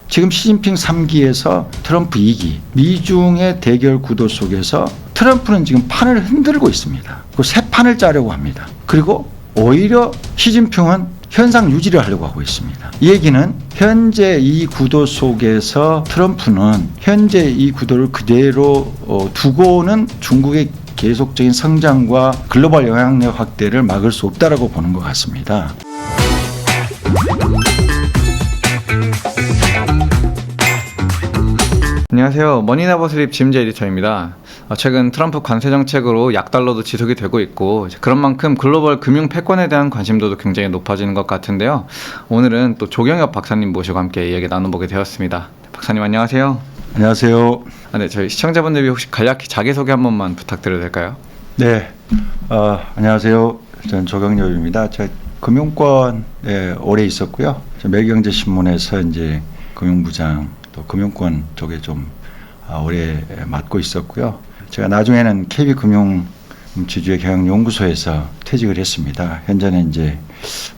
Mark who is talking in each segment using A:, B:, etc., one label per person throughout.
A: 지금 시진핑 3기에서 트럼프 2기, 미중의 대결 구도 속에서 트럼프는 지금 판을 흔들고 있습니다. 그 새 판을 짜려고 합니다. 그리고 오히려 시진핑은 현상 유지를 하려고 하고 있습니다. 이 얘기는 현재 이 구도 속에서 트럼프는 현재 이 구도를 그대로 두고는 중국의 계속적인 성장과 글로벌 영향력 확대를 막을 수 없다라고 보는 것 같습니다.
B: 안녕하세요. 머니나버슬립 짐재 에디터입니다. 최근 트럼프 관세 정책으로 약달러도 지속이 되고 있고 그런 만큼 글로벌 금융 패권에 대한 관심도도 굉장히 높아지는 것 같은데요. 오늘은 또 조경엽 박사님 모시고 함께 이야기 나눠보게 되었습니다. 박사님 안녕하세요.
A: 안녕하세요.
B: 네, 저희 시청자분들이 혹시 간략히 자기소개 한 번만 부탁드려도 될까요?
A: 네, 안녕하세요. 저는 조경엽입니다. 제가 금융권에 오래 있었고요. 매일경제신문에서 이제 금융부장 또 금융권 쪽에 좀 오래 맡고 있었고요. 제가 나중에는 KB금융지주의 경영연구소에서 퇴직을 했습니다. 현재는 이제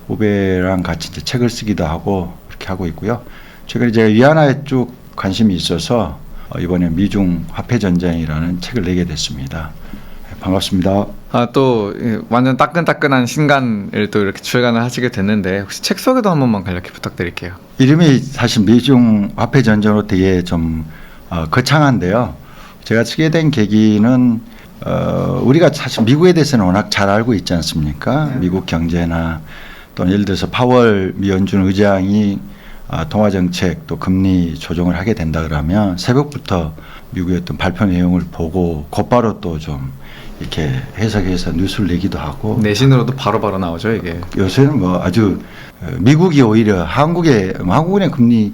A: 후배랑 같이 이제 책을 쓰기도 하고 그렇게 하고 있고요. 최근에 제가 위안화에 쭉 관심이 있어서 이번에 미중 화폐 전쟁이라는 책을 내게 됐습니다. 반갑습니다.
B: 또 완전 따끈따끈한 신간을 또 이렇게 출간을 하시게 됐는데 혹시 책 소개도 한 번만 간략히 부탁드릴게요.
A: 이름이 사실 미중 화폐 전쟁으로 되게 좀 거창한데요. 제가 쓰게 된 계기는 우리가 사실 미국에 대해서는 워낙 잘 알고 있지 않습니까? 미국 경제나 또 예를 들어서 파월 미 연준 의장이 통화정책 또 금리 조정을 하게 된다 그러면 새벽부터 미국의 어떤 발표 내용을 보고 곧바로 또 좀 이렇게 해석해서 뉴스를 내기도 하고
B: 내신으로도 바로바로 나오죠 이게.
A: 요새는 뭐 아주 미국이 오히려 한국은행 금리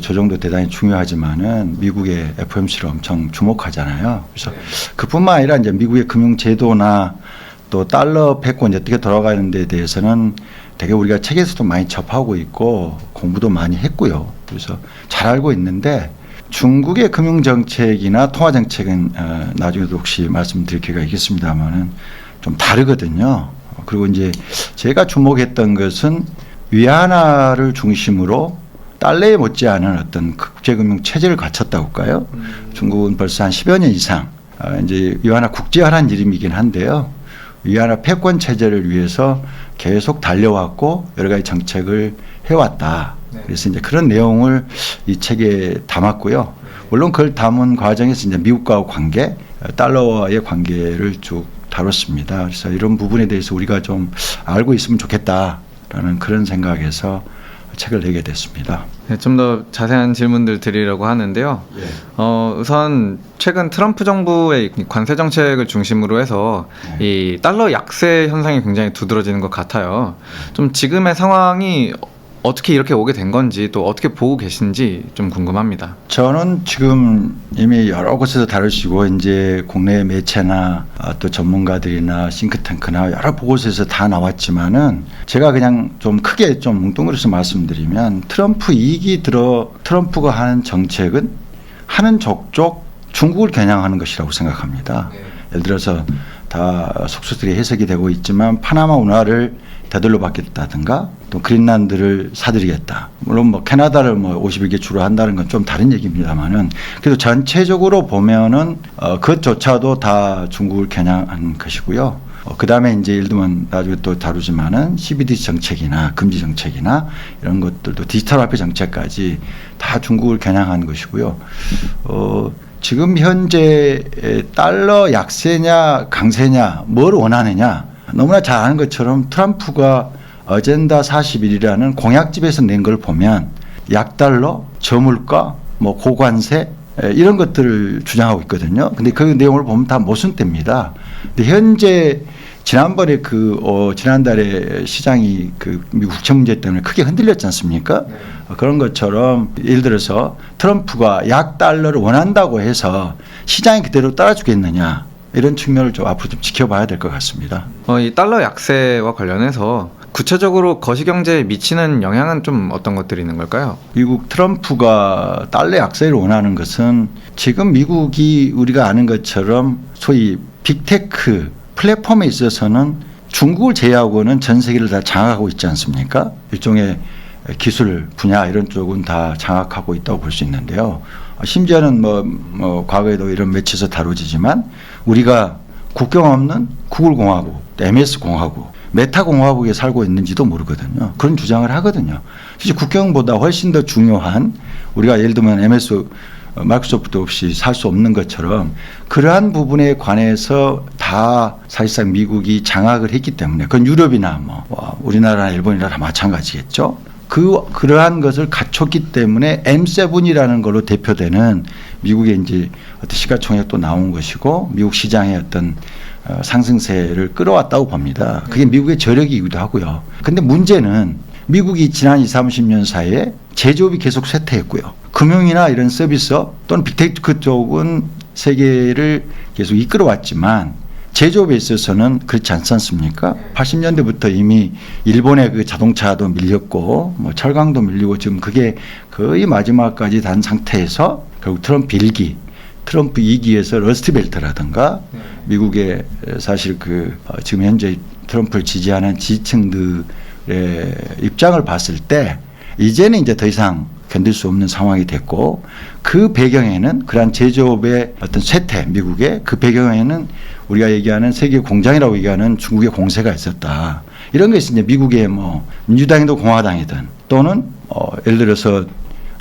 A: 조정도 대단히 중요하지만은 미국의 FOMC를 엄청 주목하잖아요. 그래서 그뿐만 아니라 이제 미국의 금융 제도나 또 달러 패권이 어떻게 돌아가는 데 대해서는 되게 우리가 책에서도 많이 접하고 있고 공부도 많이 했고요. 그래서 잘 알고 있는데 중국의 금융정책이나 통화정책은 나중에도 혹시 말씀드릴 기회가 있겠습니다만은 좀 다르거든요. 그리고 이제 제가 주목했던 것은 위안화를 중심으로 달러에 못지않은 어떤 국제금융 체제를 갖췄다고 할까요? 중국은 벌써 한 10여 년 이상 이제 위안화 국제화라는 이름이긴 한데요. 위안화 패권 체제를 위해서 계속 달려왔고 여러 가지 정책을 해왔다. 그래서 이제 그런 내용을 이 책에 담았고요. 물론 그걸 담은 과정에서 이제 미국과의 관계, 달러와의 관계를 쭉 다뤘습니다. 그래서 이런 부분에 대해서 우리가 좀 알고 있으면 좋겠다라는 그런 생각에서 책을 내게 됐습니다.
B: 네, 좀 더 자세한 질문들 드리려고 하는데요. 우선 최근 트럼프 정부의 관세 정책을 중심으로 해서 이 달러 약세 현상이 굉장히 두드러지는 것 같아요. 좀 지금의 상황이 어떻게 이렇게 오게 된 건지 또 어떻게 보고 계신지 좀 궁금합니다.
A: 저는 지금 이미 여러 곳에서 다루시고 이제 국내 매체나 또 전문가들이나 싱크탱크나 여러 곳에서 다 나왔지만은 제가 그냥 좀 크게 좀 뭉뚱그려서 말씀드리면 트럼프 2기 들어 트럼프가 하는 정책은 하는 족족 중국을 겨냥하는 것이라고 생각합니다. 예를 들어서 다 속수들이 해석이 되고 있지만 파나마 운하를 되돌려 받겠다든가 또 그린란드를 사들이겠다. 물론 뭐 캐나다를 뭐 51개 주로 한다는 건 좀 다른 얘기입니다만은 그래도 전체적으로 보면은 그것조차도 다 중국을 겨냥한 것이고요. 그 다음에 이제 예를 들면 나중에 또 다루지만은 CBDC 정책이나 금지 정책이나 이런 것들도 디지털 화폐 정책까지 다 중국을 겨냥한 것이고요. 지금 현재 달러 약세냐 강세냐 뭘 원하느냐 너무나 잘 아는 것처럼 트럼프가 어젠다 41이라는 공약집에서 낸 걸 보면 약달러, 저물가, 뭐 고관세 이런 것들을 주장하고 있거든요. 근데 그 내용을 보면 다 모순됩니다. 근데 현재 지난번에 지난달에 시장이 그 미국 국채 문제 때문에 크게 흔들렸지 않습니까? 그런 것처럼 예를 들어서 트럼프가 약달러를 원한다고 해서 시장이 그대로 따라주겠느냐. 이런 측면을 좀 앞으로 좀 지켜봐야 될 것 같습니다.
B: 이 달러 약세와 관련해서 구체적으로 거시경제에 미치는 영향은 좀 어떤 것들이 있는 걸까요?
A: 미국 트럼프가 달러 약세를 원하는 것은 지금 미국이 우리가 아는 것처럼 소위 빅테크 플랫폼에 있어서는 중국을 제외하고는 전 세계를 다 장악하고 있지 않습니까? 일종의 기술 분야 이런 쪽은 다 장악하고 있다고 볼 수 있는데요. 심지어는 뭐 과거에도 이런 매체에서 다루지만 우리가 국경 없는 구글 공화국, MS 공화국, 메타 공화국에 살고 있는지도 모르거든요. 그런 주장을 하거든요. 사실 국경보다 훨씬 더 중요한 우리가 예를 들면 MS 마이크로소프트 없이 살 수 없는 것처럼 그러한 부분에 관해서 다 사실상 미국이 장악을 했기 때문에 그건 유럽이나 뭐 우리나라나 일본이나 다 마찬가지겠죠. 그러한 것을 갖췄기 때문에 M7이라는 걸로 대표되는 미국의 이제 어떤 시가총액도 나온 것이고 미국 시장의 어떤 상승세를 끌어왔다고 봅니다. 그게 미국의 저력이기도 하고요. 근데 문제는 미국이 지난 20, 30년 사이에 제조업이 계속 쇠퇴했고요. 금융이나 이런 서비스업 또는 빅테크 쪽은 세계를 계속 이끌어왔지만 제조업에 있어서는 그렇지 않지 않습니까? 80년대부터 이미 일본의 그 자동차도 밀렸고 뭐 철강도 밀리고 지금 그게 거의 마지막까지 단 상태에서 결국 트럼프 1기, 트럼프 2기에서 러스트벨트라든가 미국의 사실 지금 현재 트럼프를 지지하는 지지층들의 입장을 봤을 때 이제는 이제 더 이상 견딜 수 없는 상황이 됐고 그 배경에는 그러한 제조업의 어떤 쇠퇴 미국의 그 배경에는 우리가 얘기하는 세계 공장이라고 얘기하는 중국의 공세가 있었다. 이런 것이 이제 미국의 뭐 민주당이든 공화당이든 또는 예를 들어서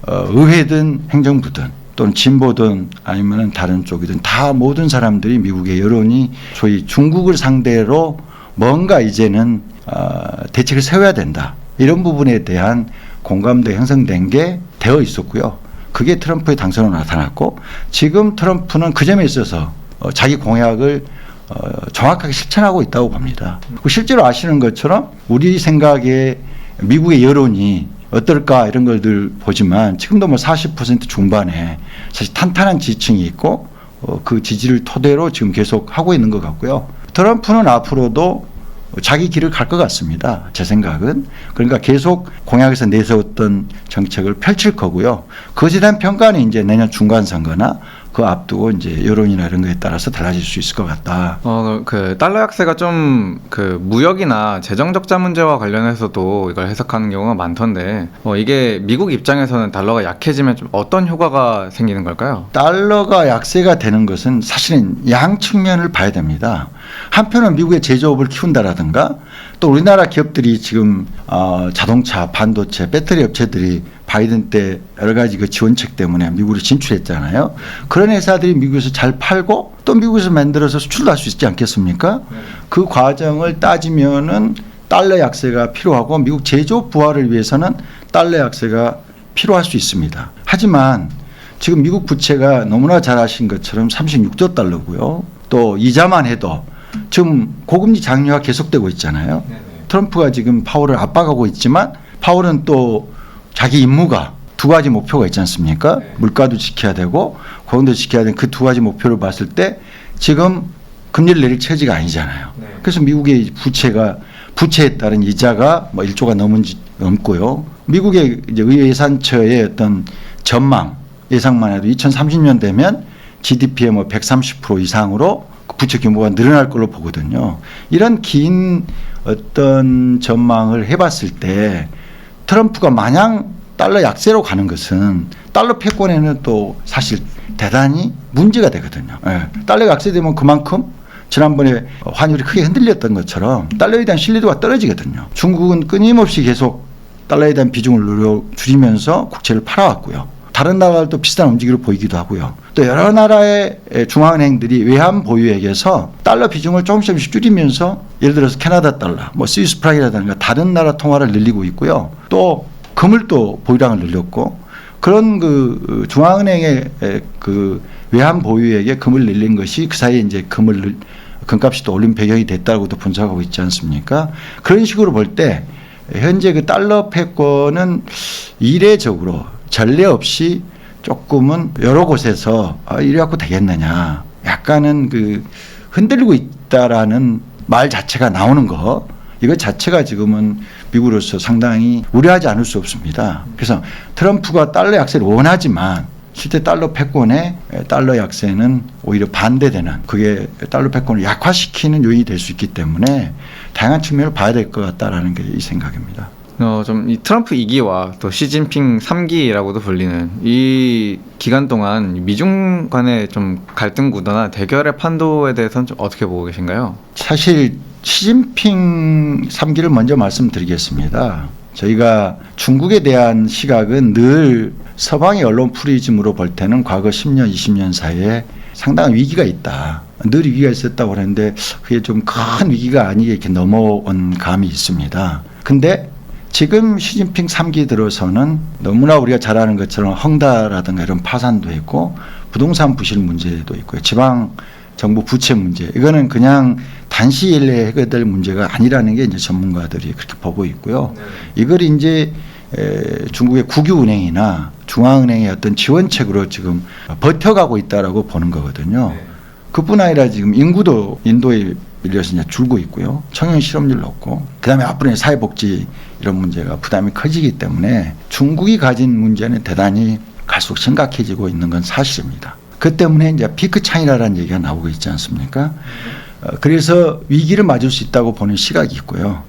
A: 의회든 행정부든 또는 진보든 아니면 다른 쪽이든 다 모든 사람들이 미국의 여론이 소위 중국을 상대로 뭔가 이제는 대책을 세워야 된다. 이런 부분에 대한 공감도 형성된 게 되어 있었고요. 그게 트럼프의 당선으로 나타났고 지금 트럼프는 그 점에 있어서 자기 공약을 정확하게 실천하고 있다고 봅니다. 실제로 아시는 것처럼 우리 생각에 미국의 여론이 어떨까 이런 걸 늘 보지만 지금도 뭐 40% 중반에 사실 탄탄한 지지층이 있고 그 지지를 토대로 지금 계속 하고 있는 것 같고요. 트럼프는 앞으로도 자기 길을 갈 것 같습니다. 제 생각은. 그러니까 계속 공약에서 내세웠던 정책을 펼칠 거고요. 그것에 대한 평가는 이제 내년 중간선거나 그 앞두고 이제 여론이나 이런 거에 따라서 달라질 수 있을 것 같다.
B: 그 달러 약세가 좀 그 무역이나 재정 적자 문제와 관련해서도 이걸 해석하는 경우가 많던데 이게 미국 입장에서는 달러가 약해지면 좀 어떤 효과가 생기는 걸까요?
A: 달러가 약세가 되는 것은 사실은 양 측면을 봐야 됩니다. 한편은 미국의 제조업을 키운다라든가 또 우리나라 기업들이 지금 자동차, 반도체, 배터리 업체들이 바이든 때 여러 가지 그 지원책 때문에 미국으로 진출했잖아요. 그런 회사들이 미국에서 잘 팔고 또 미국에서 만들어서 수출도 할 수 있지 않겠습니까? 그 과정을 따지면은 달러 약세가 필요하고 미국 제조업 부활을 위해서는 달러 약세가 필요할 수 있습니다. 하지만 지금 미국 부채가 너무나 잘 아신 것처럼 36조 달러고요. 또 이자만 해도 지금 고금리 장려가 계속되고 있잖아요. 트럼프가 지금 파월을 압박하고 있지만 파월은 또 자기 임무가 두 가지 목표가 있지 않습니까? 물가도 지켜야 되고 고금리도 지켜야 되는 그 두 가지 목표를 봤을 때 지금 금리를 내릴 처지가 아니잖아요. 그래서 미국의 부채에 따른 이자가 뭐 1조가 넘고요. 미국의 이제 의회예산처의 어떤 전망 예상만 해도 2030년 되면 GDP의 뭐 130% 이상으로 부채 규모가 늘어날 걸로 보거든요. 이런 긴 어떤 전망을 해봤을 때 트럼프가 마냥 달러 약세로 가는 것은 달러 패권에는 또 사실 대단히 문제가 되거든요. 달러 약세되면 그만큼 지난번에 환율이 크게 흔들렸던 것처럼 달러에 대한 신뢰도가 떨어지거든요. 중국은 끊임없이 계속 달러에 대한 비중을 줄이면서 국채를 팔아왔고요. 다른 나라들도 비슷한 움직임을 보이기도 하고요. 또 여러 나라의 중앙은행들이 외환 보유액에서 달러 비중을 조금씩 줄이면서 예를 들어서 캐나다 달러, 뭐 스위스 프랑이라든가 다른 나라 통화를 늘리고 있고요. 또 금을 또 보유량을 늘렸고 그런 그 중앙은행의 그 외환 보유액에 금을 늘린 것이 그 사이에 이제 금값이 또 올린 배경이 됐다고도 분석하고 있지 않습니까? 그런 식으로 볼 때 현재 그 달러 패권은 이례적으로 전례 없이 조금은 여러 곳에서 이래 갖고 되겠느냐 약간은 그 흔들리고 있다라는 말 자체가 나오는 거 이거 자체가 지금은 미국으로서 상당히 우려하지 않을 수 없습니다. 그래서 트럼프가 달러 약세를 원하지만 실제 달러 패권에 달러 약세는 오히려 반대되는 그게 달러 패권을 약화시키는 요인이 될 수 있기 때문에 다양한 측면을 봐야 될 것 같다라는 게 이 생각입니다.
B: 좀 이 트럼프 2기와 또 시진핑 3기라고도 불리는 이 기간 동안 미중 간의 좀 갈등 구도나 대결의 판도에 대해서는 좀 어떻게 보고 계신가요?
A: 사실 시진핑 3기를 먼저 말씀드리겠습니다. 저희가 중국에 대한 시각은 늘 서방의 언론 프리즘으로 볼 때는 과거 10년, 20년 사이에 상당한 위기가 있다. 늘 위기가 있었다고 하는데 그게 좀 큰 위기가 아니게 이렇게 넘어온 감이 있습니다. 근데 지금 시진핑 3기 들어서는 너무나 우리가 잘 아는 것처럼 헝다라든가 이런 파산도 있고 부동산 부실 문제도 있고요. 지방 정부 부채 문제. 이거는 그냥 단시일 내에 해결될 문제가 아니라는 게 이제 전문가들이 그렇게 보고 있고요. 이걸 이제 중국의 국유은행이나 중앙은행의 어떤 지원책으로 지금 버텨가고 있다라고 보는 거거든요. 그뿐 아니라 지금 인구도 인도에 밀려서 이제 줄고 있고요. 청년 실업률 높고, 그다음에 앞으로 사회복지 이런 문제가 부담이 커지기 때문에 중국이 가진 문제는 대단히 갈수록 심각해지고 있는 건 사실입니다. 그 때문에 이제 피크 차이나라는 얘기가 나오고 있지 않습니까? 그래서 위기를 맞을 수 있다고 보는 시각이 있고요.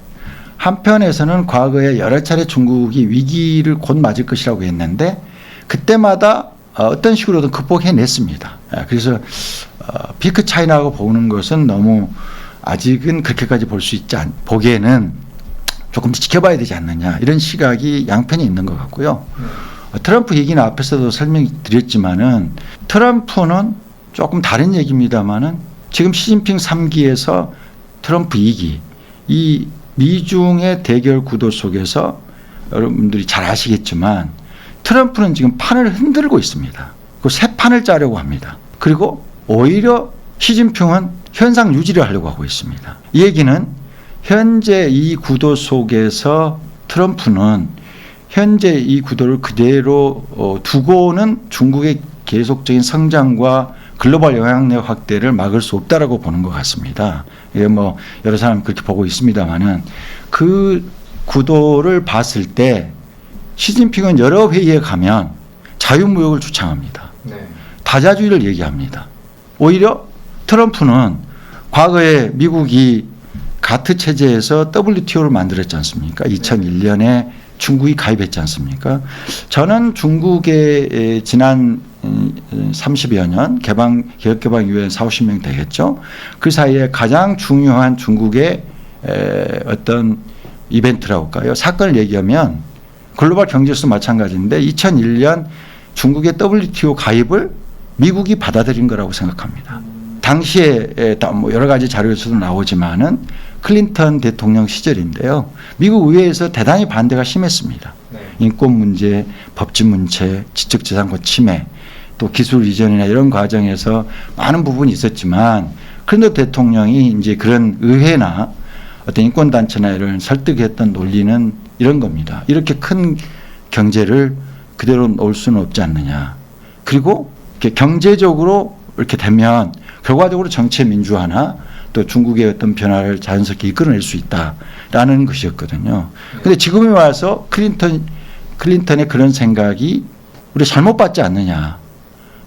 A: 한편에서는 과거에 여러 차례 중국이 위기를 곧 맞을 것이라고 했는데 그때마다 어떤 식으로든 극복해냈습니다. 그래서 피크 차이나라고 보는 것은 너무 아직은 그렇게까지 볼 수 있지 보기에는 조금 지켜봐야 되지 않느냐 이런 시각이 양편이 있는 것 같고요. 트럼프 얘기는 앞에서도 설명드렸지만은 트럼프는 조금 다른 얘기입니다만은 지금 시진핑 3기에서 트럼프 2기 이 미중의 대결 구도 속에서 여러분들이 잘 아시겠지만 트럼프는 지금 판을 흔들고 있습니다. 그 새 판을 짜려고 합니다. 그리고 오히려 시진핑은 현상 유지를 하려고 하고 있습니다. 이 얘기는 현재 이 구도 속에서 트럼프는 현재 이 구도를 그대로 두고는 중국의 계속적인 성장과 글로벌 영향력 확대를 막을 수 없다라고 보는 것 같습니다. 이게 뭐 여러 사람이 그렇게 보고 있습니다만은 그 구도를 봤을 때 시진핑은 여러 회의에 가면 자유무역을 주창합니다. 다자주의를 얘기합니다. 오히려 트럼프는 과거에 미국이 가트 체제에서 WTO를 만들었지 않습니까? 2001년에 중국이 가입했지 않습니까? 저는 중국의 지난 30여 년 개혁개방 이후에 40~50년 되겠죠. 그 사이에 가장 중요한 중국의 어떤 이벤트라고 할까요? 사건을 얘기하면 글로벌 경제에서도 마찬가지인데 2001년 중국의 WTO 가입을 미국이 받아들인 거라고 생각합니다. 당시에 뭐 여러 가지 자료에서도 나오지만은 클린턴 대통령 시절인데요. 미국 의회에서 대단히 반대가 심했습니다. 인권 문제, 법치 문제, 지적재산권 침해, 또 기술 이전이나 이런 과정에서 많은 부분이 있었지만 클린턴 대통령이 이제 그런 의회나 어떤 인권단체나 이런 설득했던 논리는 이런 겁니다. 이렇게 큰 경제를 그대로 놓을 수는 없지 않느냐. 그리고 이렇게 경제적으로 이렇게 되면 결과적으로 정치의 민주화나 또 중국의 어떤 변화를 자연스럽게 이끌어낼 수 있다라는 것이었거든요. 그런데 지금에 와서 클린턴의 그런 생각이 우리 잘못 봤지 않느냐.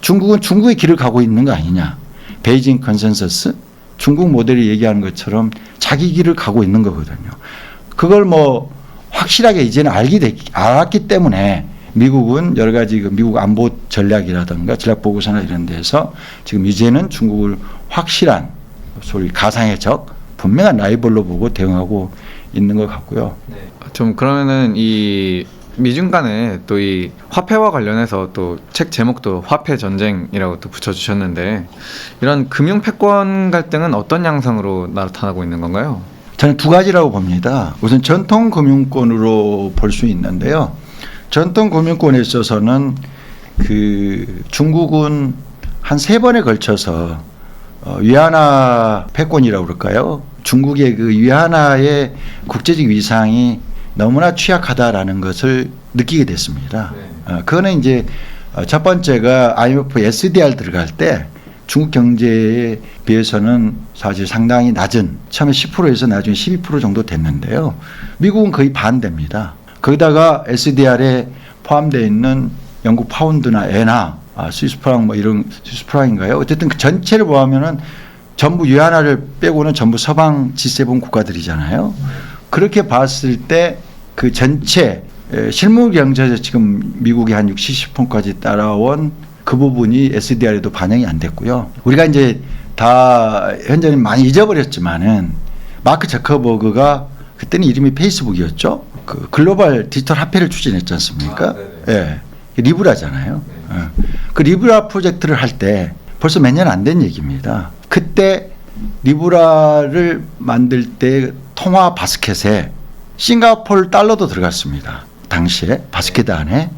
A: 중국은 중국의 길을 가고 있는 거 아니냐. 베이징 컨센서스, 중국 모델이 얘기하는 것처럼 자기 길을 가고 있는 거거든요. 그걸 뭐 확실하게 이제는 알았기 때문에 미국은 여러 가지 미국 안보 전략이라든가 전략 보고서나 이런 데서 지금 이제는 중국을 확실한 소위 가상의 적, 분명한 라이벌로 보고 대응하고 있는 것 같고요.
B: 좀 그러면은 이 미중 간에 또 이 화폐와 관련해서 또 책 제목도 화폐 전쟁이라고 또 붙여주셨는데 이런 금융 패권 갈등은 어떤 양상으로 나타나고 있는 건가요?
A: 저는 두 가지라고 봅니다. 우선 전통 금융권으로 볼 수 있는데요. 전통 금융권에 있어서는 그 중국은 한 3번에 걸쳐서 위안화 패권이라고 그럴까요? 중국의 그 위안화의 국제적 위상이 너무나 취약하다라는 것을 느끼게 됐습니다. 그거는 이제 첫 번째가 IMF SDR 들어갈 때 중국 경제에 비해서는 사실 상당히 낮은 처음에 10%에서 나중에 12% 정도 됐는데요. 미국은 거의 반대입니다. 거기다가 SDR에 포함되어 있는 영국 파운드나 엔화, 스위스프랑 뭐 이런 스위스프랑인가요? 어쨌든 그 전체를 보면은 전부 위안화를 빼고는 전부 서방 G7 국가들이잖아요. 그렇게 봤을 때 그 전체 실물 경제에서 지금 미국이 한 60, 70%까지 따라온 그 부분이 SDR에도 반영이 안 됐고요. 우리가 이제 다 현재는 많이 잊어버렸지만은 마크 저커버그가 그때는 이름이 페이스북이었죠. 그 글로벌 디지털 화폐를 추진했지 않습니까? 예. 리브라잖아요. 그 리브라 프로젝트를 할 때 벌써 몇 년 안 된 얘기입니다. 그때 리브라를 만들 때 통화 바스켓에 싱가포르 달러도 들어갔습니다. 당시에 바스켓 안에.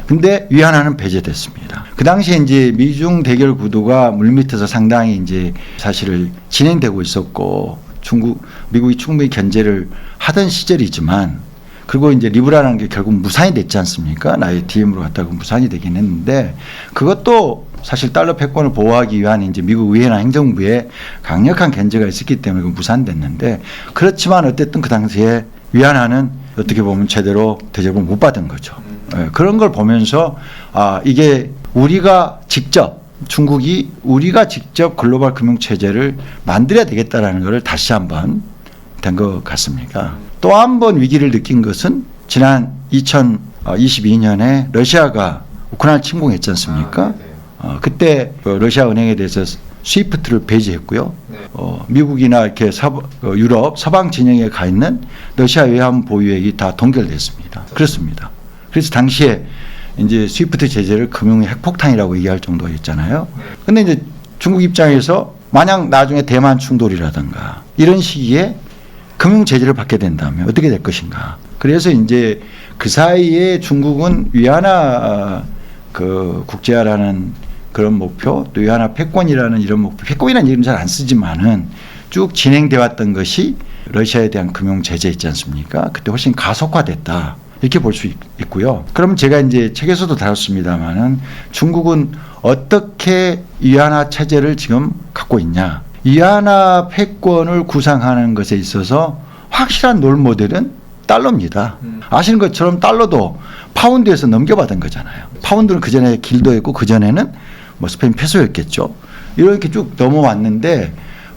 A: 근데 위안화는 배제됐습니다. 그 당시에 이제 미중 대결 구도가 물밑에서 상당히 이제 사실 진행되고 있었고 미국이 충분히 견제를 하던 시절이지만 그리고 이제 리브라라는 게 결국 무산이 됐지 않습니까? 나의 DM으로 갔다가 무산이 되긴 했는데 그것도 사실 달러 패권을 보호하기 위한 이제 미국 의회나 행정부의 강력한 견제가 있었기 때문에 무산됐는데 그렇지만 어쨌든 그 당시에 위안화는 어떻게 보면 제대로 대접을 못 받은 거죠. 그런 걸 보면서 이게 중국이 우리가 직접 글로벌 금융 체제를 만들어야 되겠다라는 것을 다시 한번 된 것 같습니다. 또 한 번 위기를 느낀 것은 지난 2022년에 러시아가 우크라이나 침공했지 않습니까? 그때 러시아 은행에 대해서 스위프트를 배제했고요. 미국이나 이렇게 유럽 서방 진영에 가 있는 러시아 외환 보유액이 다 동결됐습니다. 그렇습니다. 그래서 당시에 이제 스위프트 제재를 금융의 핵폭탄이라고 얘기할 정도였잖아요. 근데 이제 중국 입장에서 만약 나중에 대만 충돌이라든가 이런 시기에 금융 제재를 받게 된다면 어떻게 될 것인가. 그래서 이제 그 사이에 중국은 위안화 국제화라는 그런 목표, 또 위안화 패권이라는 이런 목표, 패권이라는 이름 잘 안 쓰지만은 쭉 진행돼 왔던 것이 러시아에 대한 금융 제재 있지 않습니까? 그때 훨씬 가속화됐다. 이렇게 볼 수 있고요. 그럼 제가 이제 책에서도 다뤘습니다만은 중국은 어떻게 위안화 체제를 지금 갖고 있냐. 위안화 패권을 구상하는 것에 있어서 확실한 롤모델은 달러입니다. 아시는 것처럼 달러도 파운드에서 넘겨받은 거잖아요. 파운드는 그전에 길도였고 그전에는 뭐 스페인 페소였겠죠. 이렇게 쭉 넘어왔는데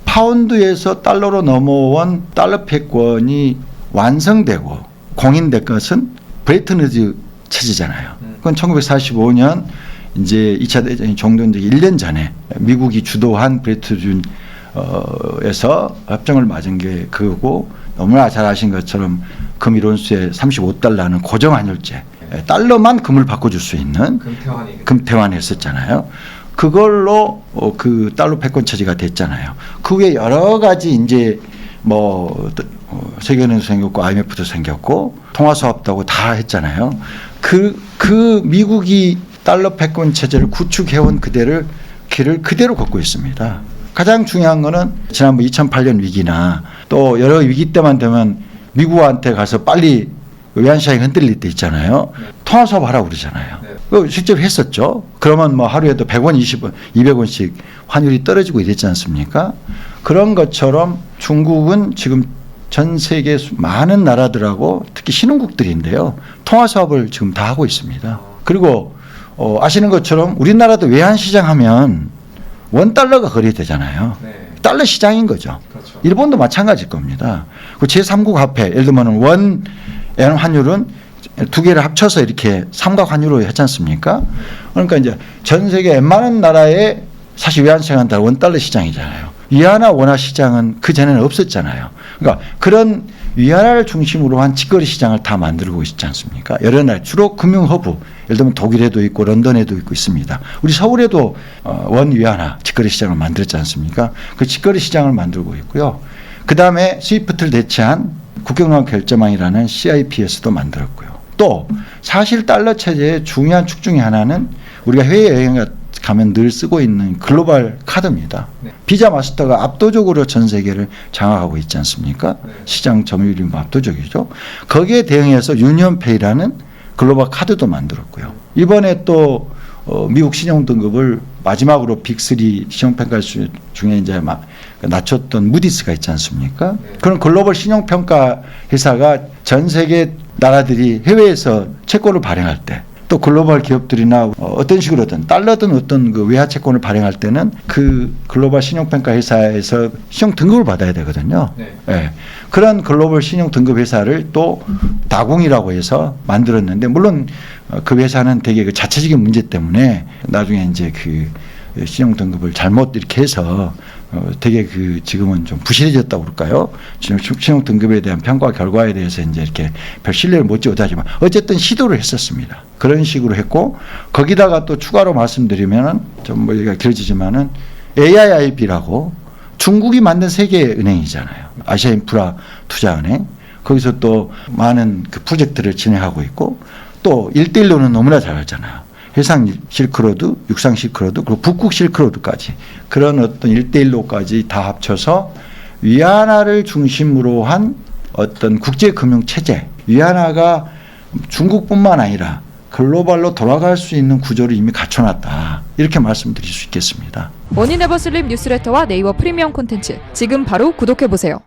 A: 파운드에서 달러로 넘어온 달러 패권이 완성되고 공인된 것은 브레이튼우드 체제잖아요. 그건 1945년 이제 2차 대전이 종료된 1년 전에 미국이 주도한 브레이튼우드에서 협정을 맞은 게 그거고 너무나 잘 아신 것처럼 금 1온수에 35달러는 고정 환율제 달러만 금을 바꿔줄 수 있는 금태환이 했었잖아요. 그걸로 그 달러 패권 체제가 됐잖아요. 그 외에 여러 가지 이제 뭐 세계은행도 생겼고 IMF도 생겼고 통화수합도 하고 다 했잖아요. 그 미국이 달러 패권 체제를 구축해온 길을 그대로 걷고 있습니다. 가장 중요한 거는 지난번 2008년 위기나 또 여러 위기 때만 되면 미국한테 가서 빨리 외환시장이 흔들릴 때 있잖아요. 통화수합 하라고 그러잖아요. 실제로 했었죠. 그러면 뭐 하루에도 100원, 20원, 200원씩 환율이 떨어지고 이랬지 않습니까? 그런 것처럼 중국은 지금 전 세계 많은 나라들하고 특히 신흥국들인데요. 통화사업을 지금 다 하고 있습니다. 그리고 아시는 것처럼 우리나라도 외환시장 하면 원달러가 거래되잖아요. 달러 시장인 거죠. 그렇죠. 일본도 마찬가지일 겁니다. 그 제3국 화폐, 예를 들면 원 환율은 두 개를 합쳐서 이렇게 삼각 환율로 했지 않습니까? 그러니까 이제 전 세계 웬만한 나라에 사실 외환시장은 다 원달러 시장이잖아요. 위안화 원화 시장은 그 전에는 없었잖아요. 그러니까 그런 위안화를 중심으로 한 직거래 시장을 다 만들고 있지 않습니까? 여러 나라 주로 금융 허브, 예를 들면 독일에도 있고 런던에도 있고 있습니다. 우리 서울에도 원 위안화 직거래 시장을 만들었지 않습니까? 그 직거래 시장을 만들고 있고요. 그 다음에 스위프트를 대체한 국경로항 결제망이라는 CIPS도 만들었고요. 또 사실 달러 체제의 중요한 축 중에 하나는 우리가 해외여행 가면 늘 쓰고 있는 글로벌 카드입니다. 비자 마스터가 압도적으로 전 세계를 장악하고 있지 않습니까? 시장 점유율이 뭐 압도적이죠. 거기에 대응해서 유니언페이라는 글로벌 카드도 만들었고요. 이번에 또 미국 신용 등급을 마지막으로 빅3 신용평가 중에 이제 낮췄던 무디스가 있지 않습니까? 그런 글로벌 신용평가 회사가 전 세계 나라들이 해외에서 채권을 발행할 때 또 글로벌 기업들이나 어떤 식으로든 달러든 어떤 그 외화 채권을 발행할 때는 그 글로벌 신용평가 회사에서 신용 등급을 받아야 되거든요.
B: 네.
A: 예. 그런 글로벌 신용 등급 회사를 또 다공이라고 해서 만들었는데 물론 그 회사는 되게 그 자체적인 문제 때문에 나중에 이제 그 신용 등급을 잘못 이렇게 해서 되게 그 지금은 좀 부실해졌다고 그럴까요? 지금 신용 등급에 대한 평가 결과에 대해서 이제 이렇게 별 신뢰를 못 지어다지만 어쨌든 시도를 했었습니다. 그런 식으로 했고 거기다가 또 추가로 말씀드리면은 좀 뭐 얘기가 길어지지만은 AIIB라고 중국이 만든 세계은행이잖아요. 아시아 인프라 투자은행. 거기서 또 많은 그 프로젝트를 진행하고 있고 또 1대1로는 너무나 잘 알잖아요. 해상 실크로드, 육상 실크로드, 그리고 북극 실크로드까지 그런 어떤 1대1로까지 다 합쳐서 위안화를 중심으로 한 어떤 국제금융체제, 위안화가 중국뿐만 아니라 글로벌로 돌아갈 수 있는 구조를 이미 갖춰놨다. 이렇게 말씀드릴 수 있겠습니다.
C: 머니네버슬립 뉴스레터와 네이버 프리미엄 콘텐츠 지금 바로 구독해보세요.